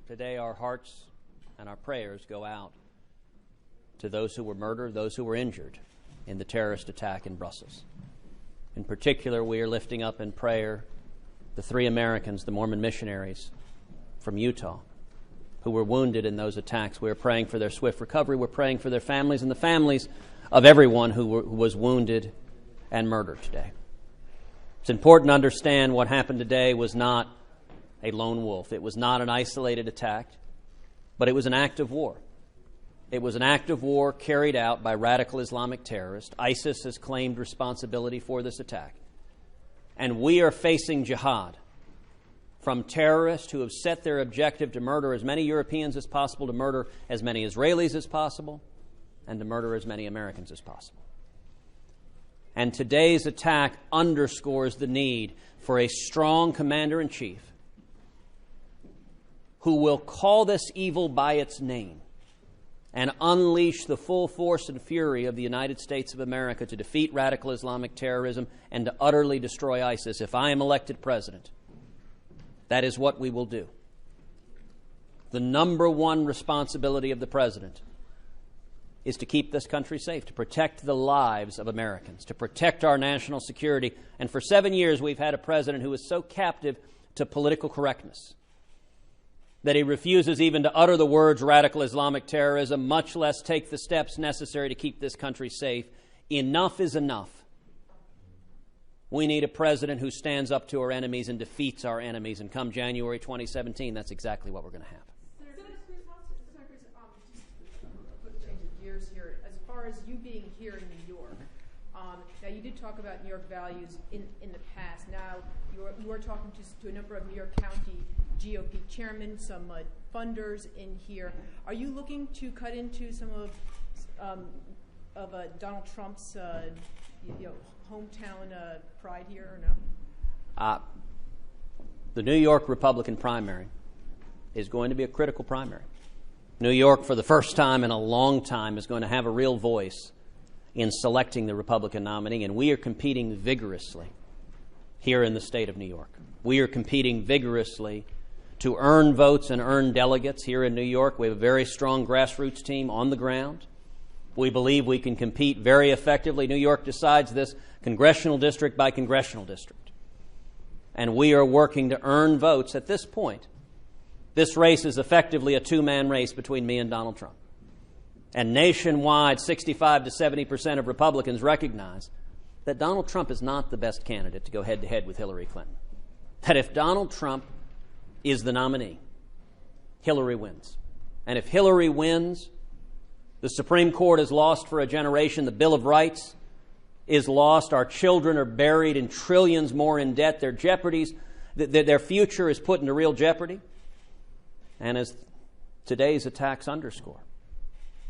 Today our hearts and our prayers go out to those who were murdered, those who were injured in the terrorist attack in Brussels. In particular, we are lifting up in prayer the 3 Americans, the Mormon missionaries from Utah, who were wounded in those attacks. We are praying for their swift recovery. We're praying for their families and the families of everyone who was wounded and murdered today. It's important to understand what happened today was not a lone wolf. It was not an isolated attack, but it was an act of war. It was an act of war carried out by radical Islamic terrorists. ISIS has claimed responsibility for this attack. And we are facing jihad from terrorists who have set their objective to murder as many Europeans as possible, to murder as many Israelis as possible, and to murder as many Americans as possible. And today's attack underscores the need for a strong commander-in-chief who will call this evil by its name and unleash the full force and fury of the United States of America to defeat radical Islamic terrorism and to utterly destroy ISIS. If I am elected president, that is what we will do. The number one responsibility of the president is to keep this country safe, to protect the lives of Americans, to protect our national security. And for 7 years, we've had a president who is so captive to political correctness that he refuses even to utter the words radical Islamic terrorism, much less take the steps necessary to keep this country safe. Enough is enough. We need a president who stands up to our enemies and defeats our enemies. And come January 2017, that's exactly what we're going to have. Senator Cruz, just a quick change of gears here. As far as you being here in New York, now you did talk about New York values in the past. Now you are talking to a number of New York County GOP chairmen, some funders in here. Are you looking to cut into some of Donald Trump's hometown pride here, or no? The New York Republican primary is going to be a critical primary. New York, for the first time in a long time, is going to have a real voice in selecting the Republican nominee, and we are competing vigorously here in the state of New York. We are competing vigorously to earn votes and earn delegates here in New York. We have a very strong grassroots team on the ground. We believe we can compete very effectively. New York decides this congressional district by congressional district. And we are working to earn votes at this point. This race is effectively a two-man race between me and Donald Trump. And nationwide, 65 to 70% of Republicans recognize that Donald Trump is not the best candidate to go head-to-head with Hillary Clinton. That if Donald Trump is the nominee, Hillary wins. And if Hillary wins, the Supreme Court is lost for a generation. The Bill of Rights is lost. Our children are buried in trillions more in debt. Their future is put into real jeopardy. And as today's attacks underscore,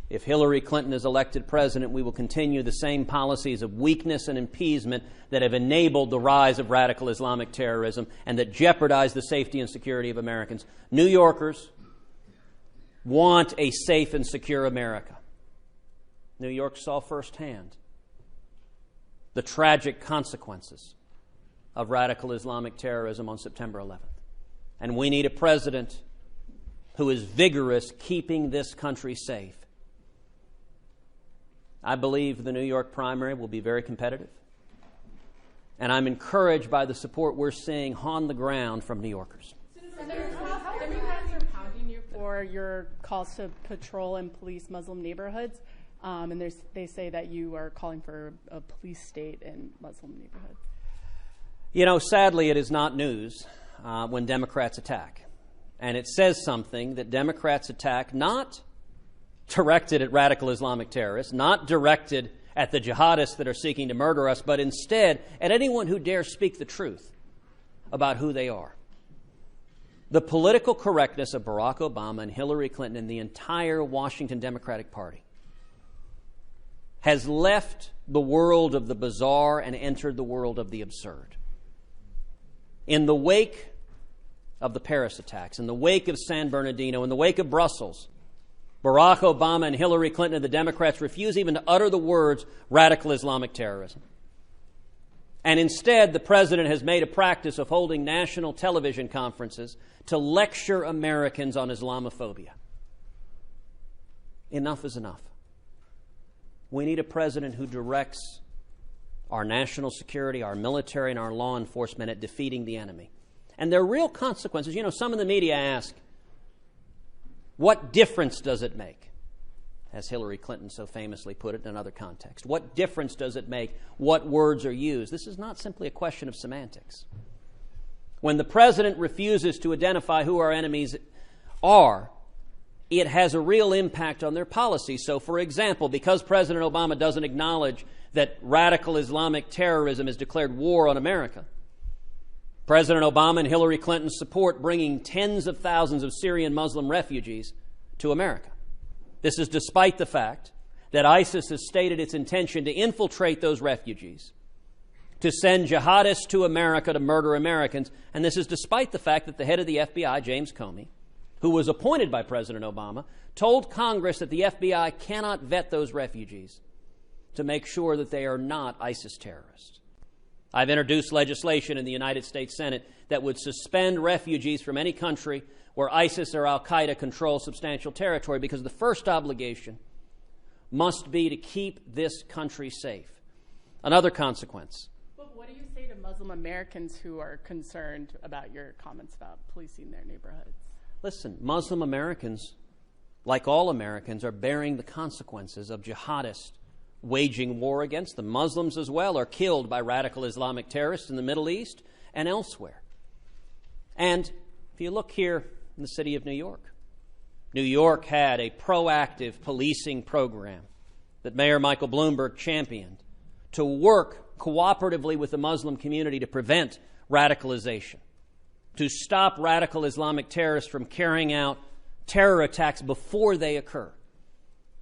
if Hillary Clinton is elected president, we will continue the same policies of weakness and appeasement that have enabled the rise of radical Islamic terrorism and that jeopardize the safety and security of Americans. New Yorkers want a safe and secure America. New York saw firsthand the tragic consequences of radical Islamic terrorism on September 11th. And we need a president who is vigorous keeping this country safe. I believe the New York primary will be very competitive. And I'm encouraged by the support we're seeing on the ground from New Yorkers. Democrats are pounding you for your calls to patrol and police Muslim neighborhoods. And they say that you are calling for a police state in Muslim neighborhoods. You know, sadly, it is not news when Democrats attack. And it says something that Democrats attack not directed at radical Islamic terrorists, not directed at the jihadists that are seeking to murder us, but instead at anyone who dares speak the truth about who they are. The political correctness of Barack Obama and Hillary Clinton and the entire Washington Democratic Party has left the world of the bizarre and entered the world of the absurd. In the wake of the Paris attacks, in the wake of San Bernardino, in the wake of Brussels, Barack Obama and Hillary Clinton and the Democrats refuse even to utter the words radical Islamic terrorism. And instead, the president has made a practice of holding national television conferences to lecture Americans on Islamophobia. Enough is enough. We need a president who directs our national security, our military, and our law enforcement at defeating the enemy. And there are real consequences. You know, some in the media ask, what difference does it make? As Hillary Clinton so famously put it in another context. What difference does it make what words are used? This is not simply a question of semantics. When the president refuses to identify who our enemies are, it has a real impact on their policy. So, for example, because President Obama doesn't acknowledge that radical Islamic terrorism has declared war on America, President Obama and Hillary Clinton support bringing tens of thousands of Syrian Muslim refugees to America. This is despite the fact that ISIS has stated its intention to infiltrate those refugees, to send jihadists to America to murder Americans, and this is despite the fact that the head of the FBI, James Comey, who was appointed by President Obama, told Congress that the FBI cannot vet those refugees to make sure that they are not ISIS terrorists. I've introduced legislation in the United States Senate that would suspend refugees from any country where ISIS or al-Qaeda control substantial territory, because the first obligation must be to keep this country safe. Another consequence. But what do you say to Muslim Americans who are concerned about your comments about policing their neighborhoods? Listen, Muslim Americans, like all Americans, are bearing the consequences of jihadists waging war against them. Muslims as well are killed by radical Islamic terrorists in the Middle East and elsewhere. And if you look here in the city of New York, New York had a proactive policing program that Mayor Michael Bloomberg championed to work cooperatively with the Muslim community to prevent radicalization, to stop radical Islamic terrorists from carrying out terror attacks before they occur.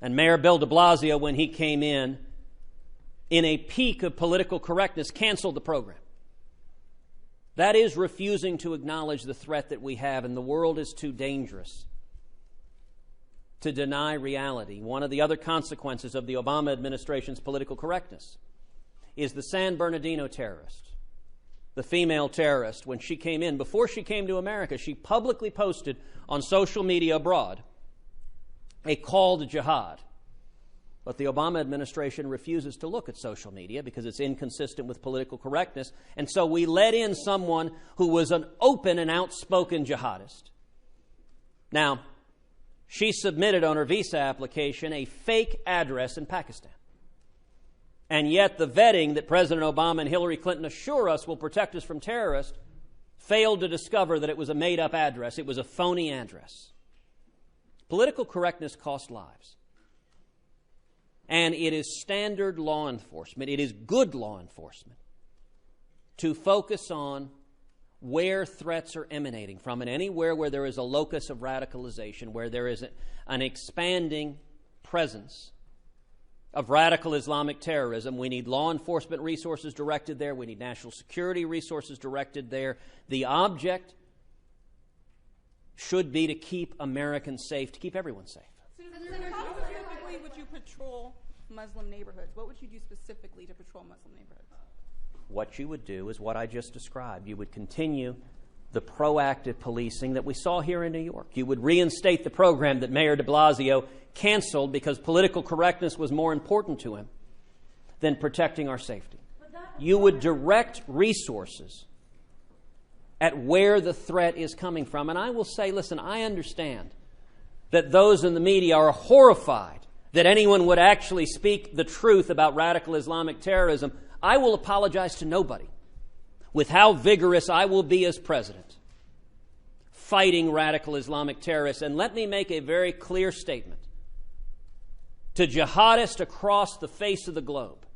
And Mayor Bill de Blasio, when he came in a peak of political correctness, canceled the program. That is refusing to acknowledge the threat that we have, and the world is too dangerous to deny reality. One of the other consequences of the Obama administration's political correctness is the San Bernardino terrorist, the female terrorist. When she came in, before she came to America, she publicly posted on social media abroad a call to jihad. But the Obama administration refuses to look at social media because it's inconsistent with political correctness. And so we let in someone who was an open and outspoken jihadist. Now, she submitted on her visa application a fake address in Pakistan. And yet the vetting that President Obama and Hillary Clinton assure us will protect us from terrorists failed to discover that it was a made-up address. It was a phony address. Political correctness costs lives. And it is standard law enforcement, it is good law enforcement, to focus on where threats are emanating from, and anywhere where there is a locus of radicalization, where there is an expanding presence of radical Islamic terrorism. We need law enforcement resources directed there. We need national security resources directed there. The object should be to keep Americans safe, to keep everyone safe. How specifically would you patrol Muslim neighborhoods? What would you do specifically to patrol Muslim neighborhoods? What you would do is what I just described. You would continue the proactive policing that we saw here in New York. You would reinstate the program that Mayor de Blasio canceled because political correctness was more important to him than protecting our safety. You would direct resources at where the threat is coming from. And I will say, listen, I understand that those in the media are horrified that anyone would actually speak the truth about radical Islamic terrorism. I will apologize to nobody with how vigorous I will be as president fighting radical Islamic terrorists. And let me make a very clear statement to jihadists across the face of the globe.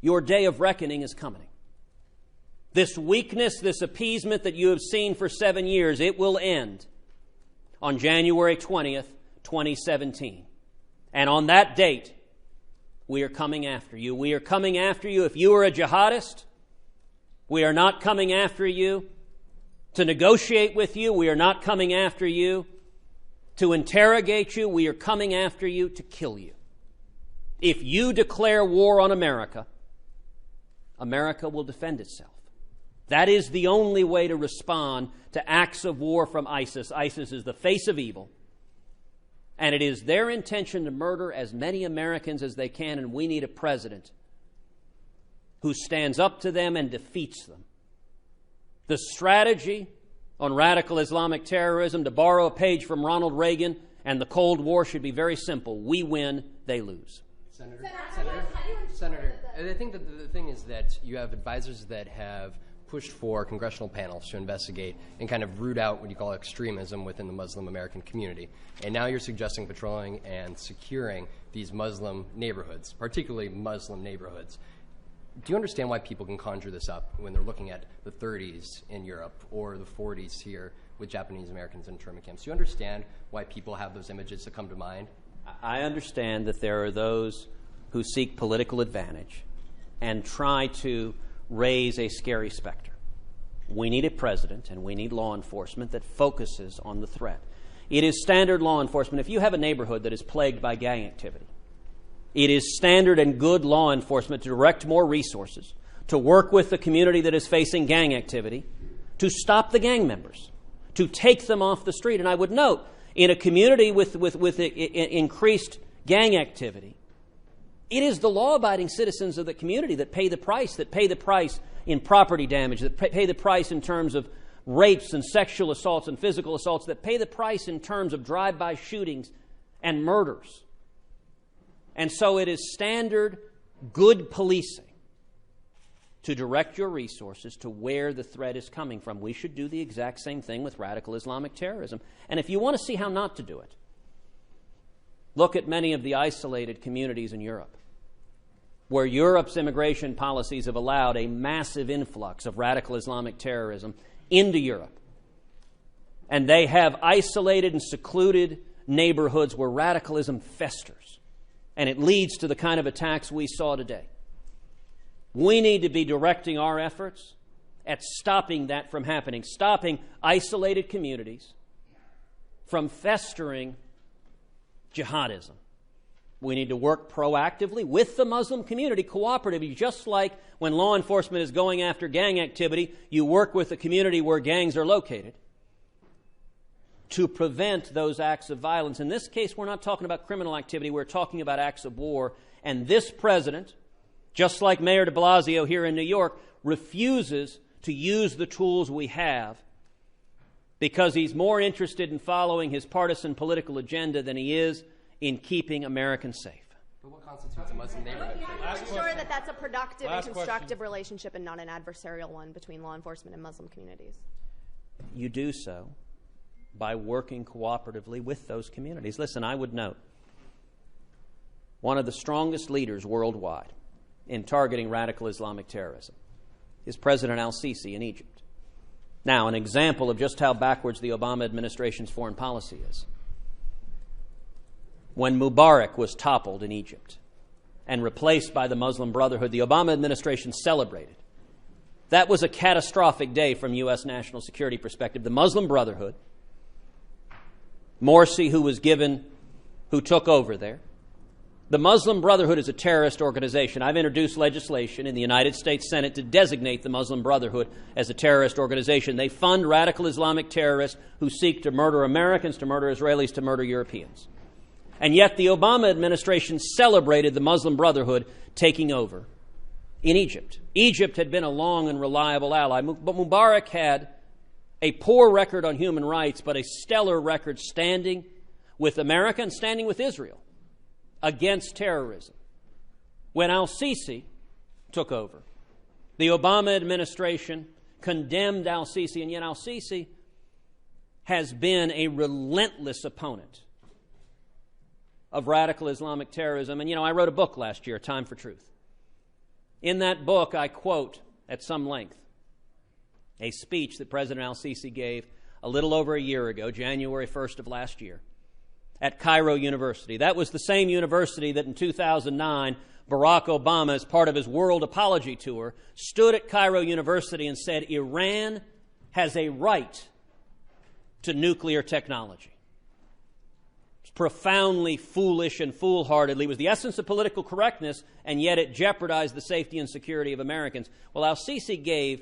Your day of reckoning is coming. This weakness, this appeasement that you have seen for 7 years, it will end on January 20th, 2017. And on that date, we are coming after you. We are coming after you if you are a jihadist. We are not coming after you to negotiate with you. We are not coming after you to interrogate you. We are coming after you to kill you. If you declare war on America, America will defend itself. That is the only way to respond to acts of war from ISIS. ISIS is the face of evil, and it is their intention to murder as many Americans as they can, and we need a president who stands up to them and defeats them. The strategy on radical Islamic terrorism, to borrow a page from Ronald Reagan and the Cold War, should be very simple. We win, they lose. Senator, I think that the thing is that you have advisors that have pushed for congressional panels to investigate and kind of root out what you call extremism within the Muslim American community. And now you're suggesting patrolling and securing these Muslim neighborhoods, particularly Muslim neighborhoods. Do you understand why people can conjure this up when they're looking at the 30s in Europe or the 40s here with Japanese Americans in internment camps? Do you understand why people have those images that come to mind? I understand that there are those who seek political advantage and try to raise a scary specter. We need a president and we need law enforcement that focuses on the threat. It is standard law enforcement. If you have a neighborhood that is plagued by gang activity, it is standard and good law enforcement to direct more resources, to work with the community that is facing gang activity, to stop the gang members, to take them off the street. And I would note, in a community with increased gang activity, it is the law-abiding citizens of the community that pay the price in property damage, that pay the price in terms of rapes and sexual assaults and physical assaults, that pay the price in terms of drive-by shootings and murders. And so it is standard good policing to direct your resources to where the threat is coming from. We should do the exact same thing with radical Islamic terrorism. And if you want to see how not to do it, look at many of the isolated communities in Europe, where Europe's immigration policies have allowed a massive influx of radical Islamic terrorism into Europe. And they have isolated and secluded neighborhoods where radicalism festers. And it leads to the kind of attacks we saw today. We need to be directing our efforts at stopping that from happening, stopping isolated communities from festering jihadism. We need to work proactively with the Muslim community, cooperatively, just like when law enforcement is going after gang activity, you work with the community where gangs are located to prevent those acts of violence. In this case, we're not talking about criminal activity, we're talking about acts of war. And this president, just like Mayor de Blasio here in New York, refuses to use the tools we have because he's more interested in following his partisan political agenda than he is in keeping Americans safe. But what constitutes a Muslim neighborhood? Ensure that that's a productive and constructive relationship and not an adversarial one between law enforcement and Muslim communities. You do so by working cooperatively with those communities. Listen, I would note, one of the strongest leaders worldwide in targeting radical Islamic terrorism is President al-Sisi in Egypt. Now, an example of just how backwards the Obama administration's foreign policy is. When Mubarak was toppled in Egypt and replaced by the Muslim Brotherhood, the Obama administration celebrated. That was a catastrophic day from U.S. national security perspective. The Muslim Brotherhood, Morsi, who took over there. The Muslim Brotherhood is a terrorist organization. I've introduced legislation in the United States Senate to designate the Muslim Brotherhood as a terrorist organization. They fund radical Islamic terrorists who seek to murder Americans, to murder Israelis, to murder Europeans. And yet the Obama administration celebrated the Muslim Brotherhood taking over in Egypt. Egypt had been a long and reliable ally, but Mubarak had a poor record on human rights, but a stellar record standing with America and standing with Israel against terrorism. When al-Sisi took over, the Obama administration condemned al-Sisi, and yet al-Sisi has been a relentless opponent of radical Islamic terrorism. And, I wrote a book last year, Time for Truth. In that book, I quote at some length a speech that President al-Sisi gave a little over a year ago, January 1st of last year, at Cairo University. That was the same university that in 2009, Barack Obama, as part of his World Apology Tour, stood at Cairo University and said, Iran has a right to nuclear technology. It's profoundly foolish and foolhardily. It was the essence of political correctness, and yet it jeopardized the safety and security of Americans. Well, al-Sisi gave,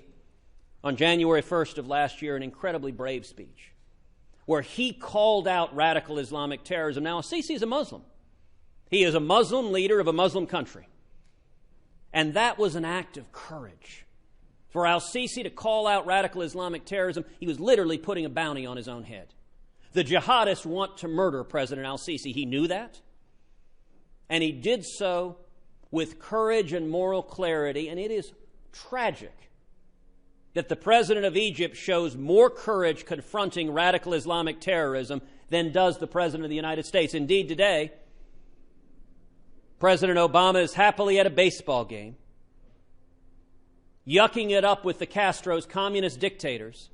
on January 1st of last year, an incredibly brave speech where he called out radical Islamic terrorism. Now, al-Sisi is a Muslim. He is a Muslim leader of a Muslim country. And that was an act of courage. For al-Sisi to call out radical Islamic terrorism, he was literally putting a bounty on his own head. The jihadists want to murder President al-Sisi. He knew that. And he did so with courage and moral clarity. And it is tragic that the president of Egypt shows more courage confronting radical Islamic terrorism than does the president of the United States. Indeed, today, President Obama is happily at a baseball game, yucking it up with the Castro's communist dictators,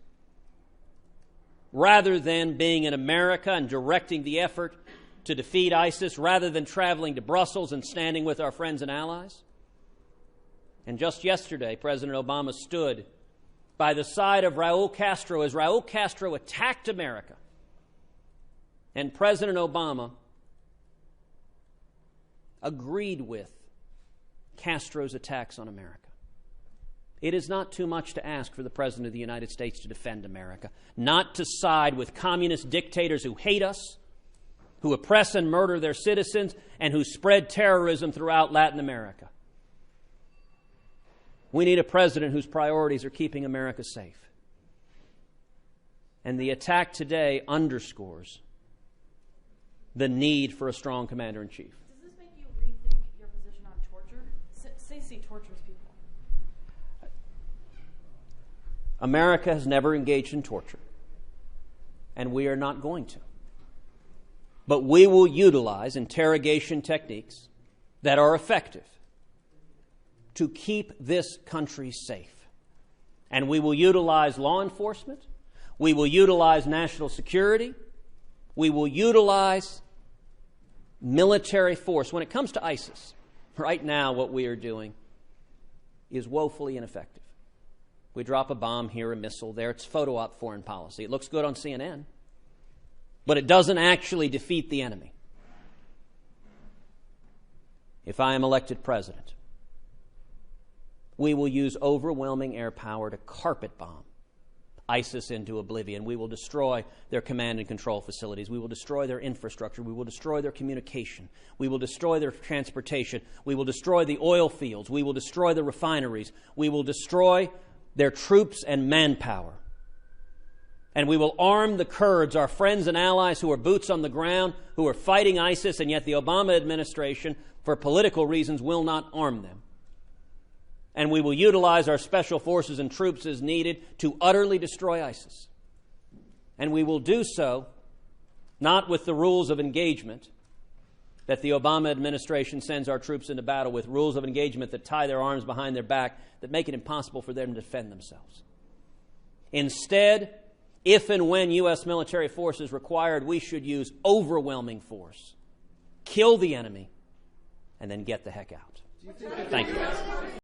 rather than being in America and directing the effort to defeat ISIS, rather than traveling to Brussels and standing with our friends and allies. And just yesterday, President Obama stood by the side of Raul Castro as Raul Castro attacked America. And President Obama agreed with Castro's attacks on America. It is not too much to ask for the President of the United States to defend America, not to side with communist dictators who hate us, who oppress and murder their citizens, and who spread terrorism throughout Latin America. We need a president whose priorities are keeping America safe. And the attack today underscores the need for a strong commander-in-chief. Does this make you rethink your position on torture? Sisi tortures people. America has never engaged in torture, and we are not going to. But we will utilize interrogation techniques that are effective to keep this country safe. And we will utilize law enforcement. We will utilize national security. We will utilize military force. When it comes to ISIS, right now what we are doing is woefully ineffective. We drop a bomb here, a missile there. It's photo op foreign policy. It looks good on CNN, but it doesn't actually defeat the enemy. If I am elected president, we will use overwhelming air power to carpet bomb ISIS into oblivion. We will destroy their command and control facilities. We will destroy their infrastructure. We will destroy their communication. We will destroy their transportation. We will destroy the oil fields. We will destroy the refineries. We will destroy their troops and manpower. And we will arm the Kurds, our friends and allies who are boots on the ground, who are fighting ISIS, and yet the Obama administration, for political reasons, will not arm them. And we will utilize our special forces and troops as needed to utterly destroy ISIS. And we will do so not with the rules of engagement that the Obama administration sends our troops into battle with, rules of engagement that tie their arms behind their back, that make it impossible for them to defend themselves. Instead, if and when U.S. military force is required, we should use overwhelming force, kill the enemy, and then get the heck out. Thank you.